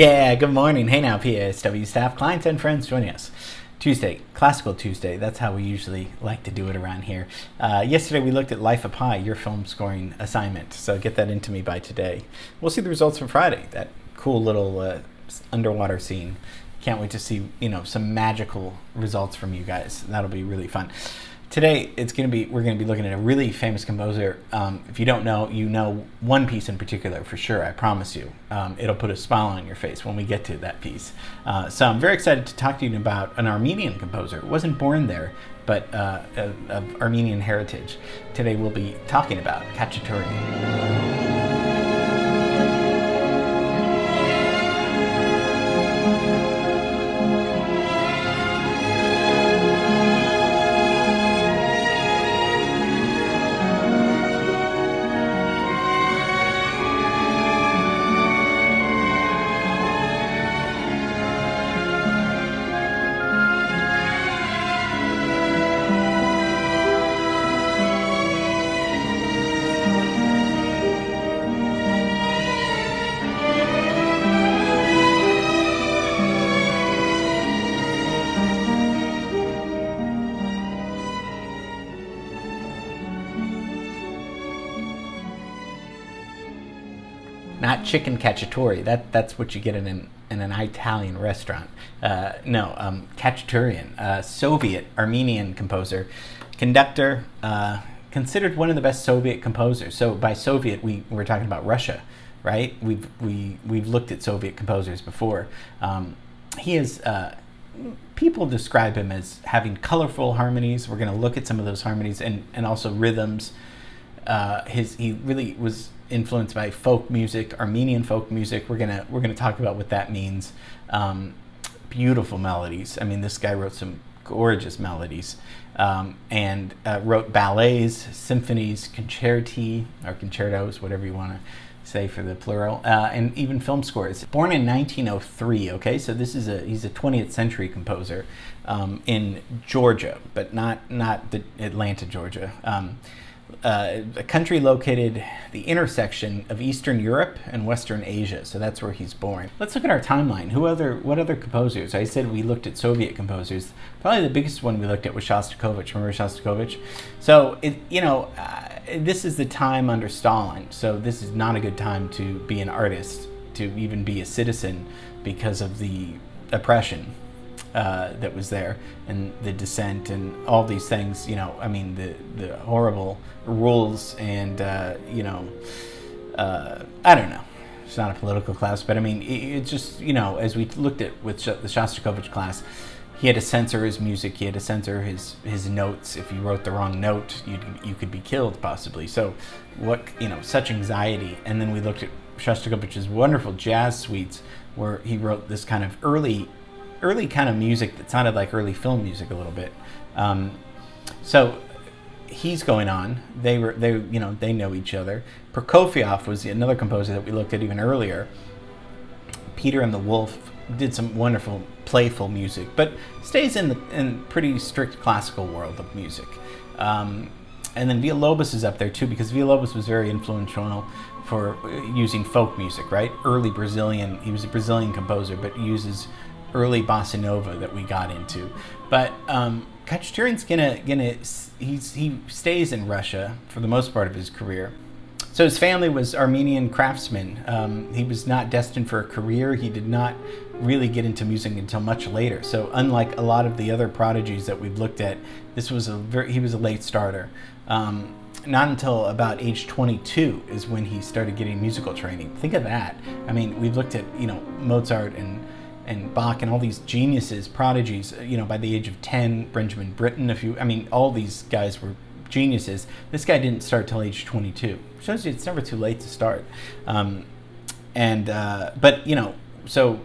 Yeah, good morning. Hey now, PASW staff, clients, and friends joining us. Tuesday, Classical Tuesday. That's how we usually like to do it around here. Yesterday we looked at Life of Pi, your film scoring assignment. So get that into me by today. We'll see the results for Friday. That cool little underwater scene. Can't wait to see some magical results from you guys. That'll be really fun. Today we're gonna be looking at a really famous composer. If you don't know, you know one piece in particular for sure. I promise you, it'll put a smile on your face when we get to that piece. So I'm very excited to talk to you about an Armenian composer. Wasn't born there, but of Armenian heritage. Today we'll be talking about Khachaturian. Not chicken cacciatore. That's what you get in an Italian restaurant. Khachaturian, Soviet Armenian composer, conductor, considered one of the best Soviet composers. So by Soviet, we're talking about Russia, right? We've looked at Soviet composers before. He is. People describe him as having colorful harmonies. We're going to look at some of those harmonies and also rhythms. He really was influenced by folk music, Armenian folk music. We're gonna talk about what that means. Beautiful melodies. I mean, this guy wrote some gorgeous melodies, and wrote ballets, symphonies, concerti or concertos, whatever you want to say for the plural, and even film scores. Born in 1903. Okay, so he's a 20th century composer in Georgia, but not the Atlanta, Georgia. A country located the intersection of Eastern Europe and Western Asia, so that's where he's born. Let's look at our timeline. What other composers? I said we looked at Soviet composers. Probably the biggest one we looked at was Shostakovich. Remember Shostakovich? So this is the time under Stalin. So this is not a good time to be an artist, to even be a citizen, because of the oppression that was there, and the dissent and all these things. The horrible rules, and I don't know. It's not a political class, but I mean, it's just, as we looked at with the Shostakovich class, he had to censor his music. He had to censor his notes. If you wrote the wrong note, you could be killed possibly. So such anxiety. And then we looked at Shostakovich's wonderful jazz suites, where he wrote this kind of early kind of music that sounded like early film music a little bit. So he's going on. They know each other. Prokofiev was another composer that we looked at even earlier. Peter and the Wolf did some wonderful, playful music, but stays in pretty strict classical world of music. And then Villa-Lobos is up there too, because Villa-Lobos was very influential for using folk music, right? Early Brazilian. He was a Brazilian composer, but uses early bossa nova that we got into. But Khachaturian's he stays in Russia for the most part of his career. So his family was Armenian craftsmen. He was not destined for a career. He did not really get into music until much later. So unlike a lot of the other prodigies that we've looked at, he was a late starter. Not until about age 22 is when he started getting musical training. Think of that. I mean, we've looked at Mozart and Bach and all these geniuses, prodigies. By the age of 10, Benjamin Britten. All these guys were geniuses. This guy didn't start till age 22. Shows you it's never too late to start. So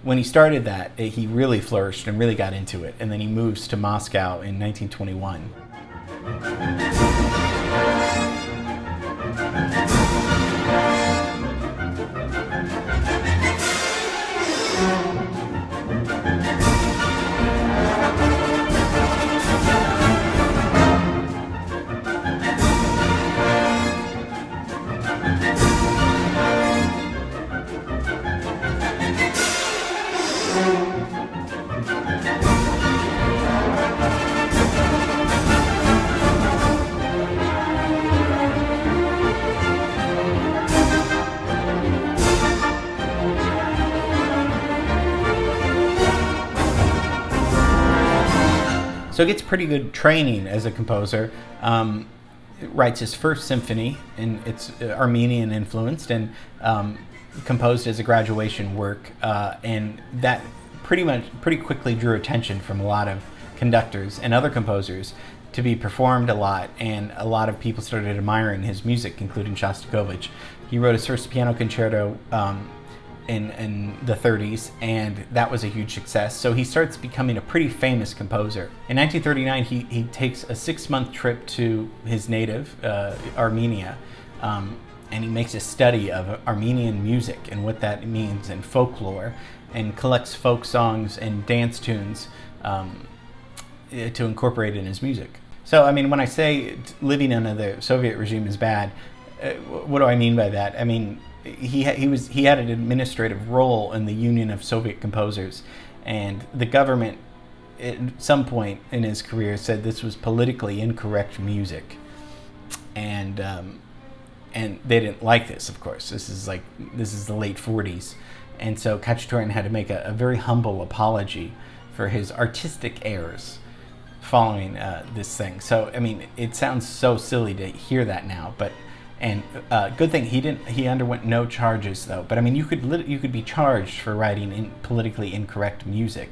when he started that, he really flourished and really got into it. And then he moves to Moscow in 1921. So he gets pretty good training as a composer. Writes his first symphony, and it's Armenian influenced, and composed as a graduation work, and that pretty quickly drew attention from a lot of conductors and other composers to be performed a lot, and a lot of people started admiring his music, including Shostakovich. He wrote his first piano concerto in the 30s, and that was a huge success. So he starts becoming a pretty famous composer. In 1939, he takes a 6-month trip to his native, Armenia, and he makes a study of Armenian music and what that means, and folklore, and collects folk songs and dance tunes to incorporate in his music. So, I mean, when I say living under the Soviet regime is bad, what do I mean by that? I mean, he had an administrative role in the Union of Soviet Composers, and the government at some point in his career said this was politically incorrect music, and they didn't like this. Of course, this is the late 40s, and so Khachaturian had to make a very humble apology for his artistic errors following this thing. So, I mean, it sounds so silly to hear that now, but. And good thing he underwent no charges, though. But I mean, you could be charged for writing politically incorrect music.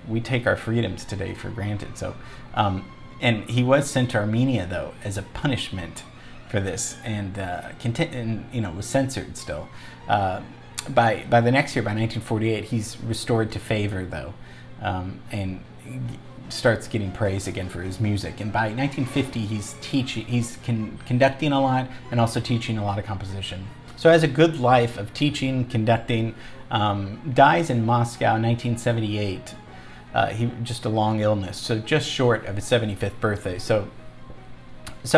We take our freedoms today for granted. So, and he was sent to Armenia, though, as a punishment for this, and was censored still. By the next year, by 1948, he's restored to favor, though, and starts getting praise again for his music. And by 1950, he's conducting a lot and also teaching a lot of composition. So has a good life of teaching, conducting. Dies in Moscow in 1978. He just a long illness, so just short of his 75th birthday. So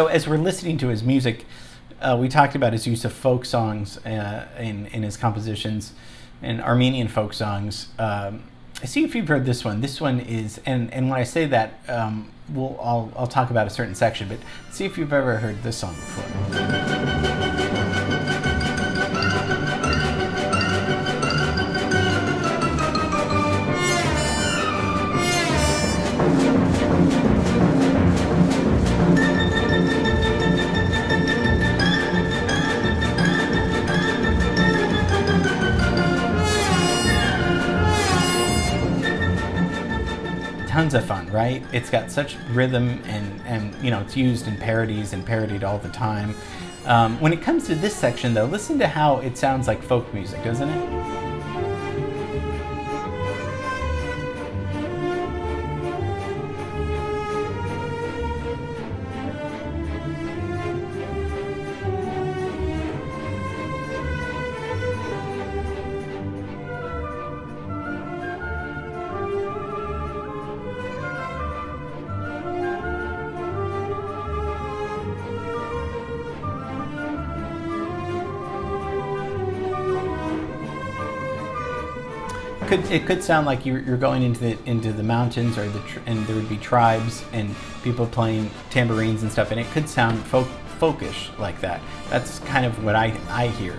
as we're listening to his music, we talked about his use of folk songs in his compositions, and Armenian folk songs. See if you've heard this one. This one is, and when I say that, I'll talk about a certain section, but see if you've ever heard this song before. Tons of fun, right? It's got such rhythm, and it's used in parodies and parodied all the time. When it comes to this section, though, listen to how it sounds like folk music, doesn't it? It could sound like you're going into the mountains, and there would be tribes and people playing tambourines and stuff, and it could sound folkish like that. That's kind of what I hear.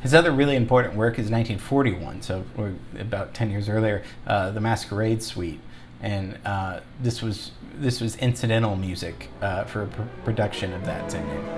His other really important work is 1941, so we're about 10 years earlier, the Masquerade Suite, and this was incidental music for a production of that same name.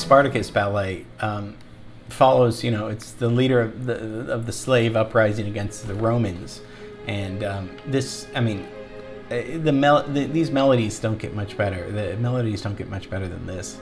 Spartacus ballet follows, it's the leader of the slave uprising against the Romans, and this, I mean, these melodies don't get much better. The melodies don't get much better than this.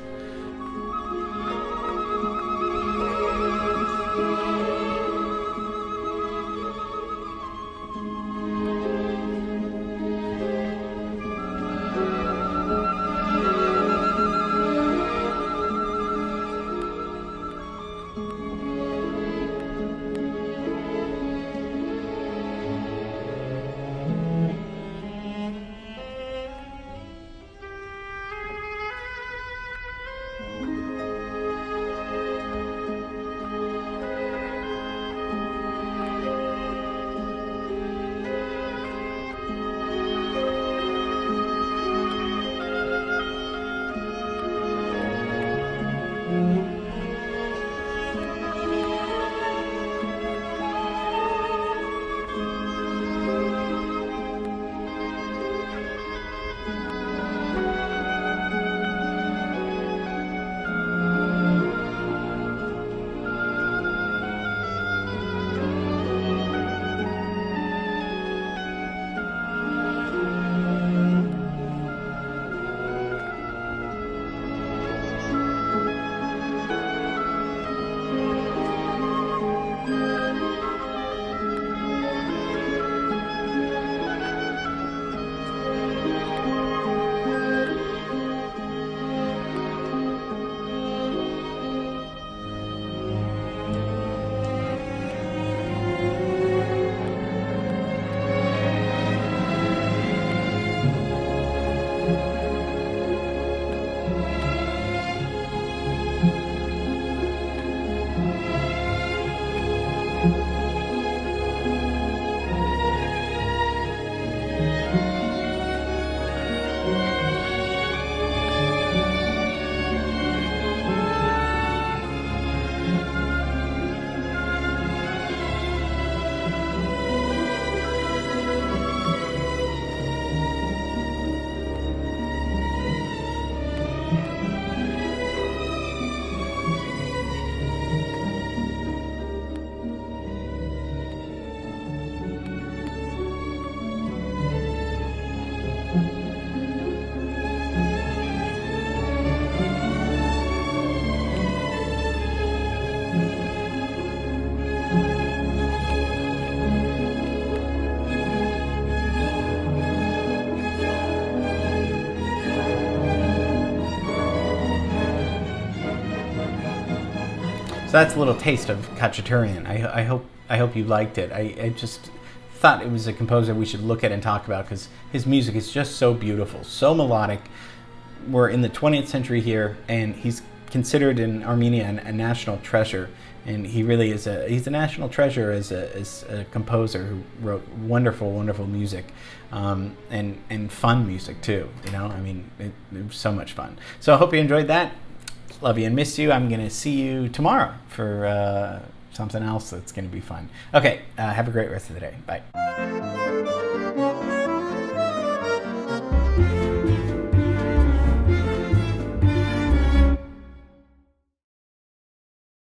So that's a little taste of Khachaturian. I hope you liked it. I just thought it was a composer we should look at and talk about because his music is just so beautiful, so melodic. We're in the 20th century here, and he's considered in Armenia a national treasure. And he really is he's a national treasure as a composer who wrote wonderful, wonderful music, and fun music too. I mean, it was so much fun. So I hope you enjoyed that. Love you and miss you. I'm gonna see you tomorrow for something else that's gonna be fun. Okay, have a great rest of the day. Bye.